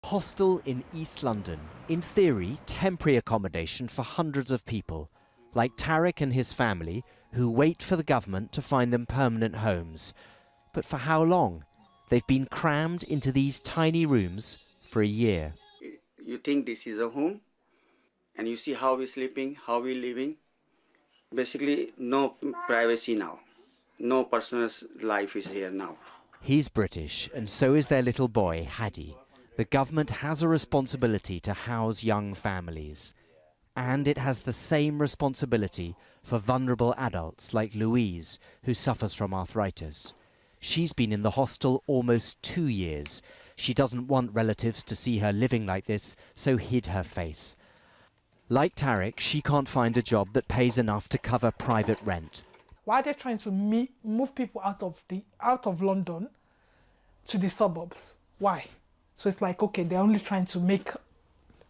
Hostel in East London, in theory, temporary accommodation for hundreds of people, like Tariq and his family, who wait for the government to find them permanent homes. But for how long? They've been crammed into these tiny rooms for a year. You think this is a home, and you see how we're sleeping, how we're living. Basically, no privacy now. No personal life is here now. He's British, and so is their little boy, Hadi. The government has a responsibility to house young families. And it has the same responsibility for vulnerable adults like Louise, who suffers from arthritis. She's been in the hostel almost 2 years. She doesn't want relatives to see her living like this, so hid her face. Like Tariq, she can't find a job that pays enough to cover private rent. Why are they trying to move people out of London to the suburbs? Why? So it's like, okay, they're only trying to make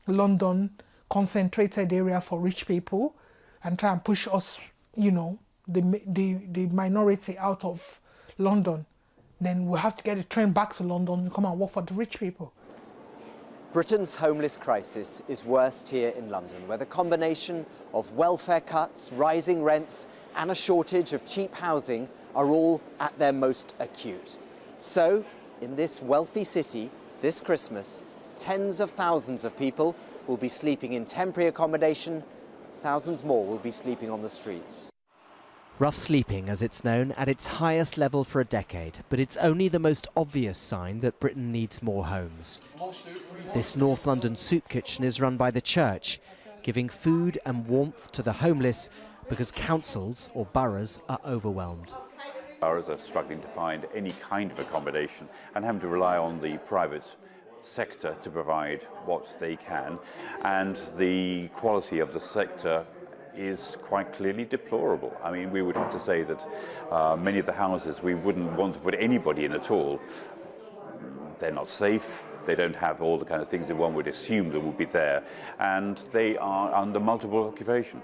London concentrated area for rich people and try and push us, you know, the minority out of London. Then we'll have to get a train back to London and come and work for the rich people. Britain's homeless crisis is worst here in London, where the combination of welfare cuts, rising rents and a shortage of cheap housing are all at their most acute. So, in this wealthy city, this Christmas, tens of thousands of people will be sleeping in temporary accommodation. Thousands more will be sleeping on the streets. Rough sleeping, as it's known, at its highest level for a decade, but it's only the most obvious sign that Britain needs more homes. This North London soup kitchen is run by the church, giving food and warmth to the homeless because councils or boroughs are overwhelmed. Boroughs are struggling to find any kind of accommodation and having to rely on the private sector to provide what they can, and the quality of the sector is quite clearly deplorable. I mean, we would have to say that many of the houses we wouldn't want to put anybody in at all. They're not safe, they don't have all the kind of things that one would assume that would be there, and they are under multiple occupation.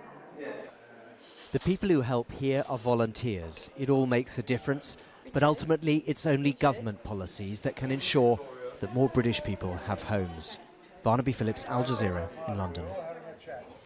The people who help here are volunteers. It all makes a difference, but ultimately it's only government policies that can ensure that more British people have homes. Barnaby Phillips, Al Jazeera in London.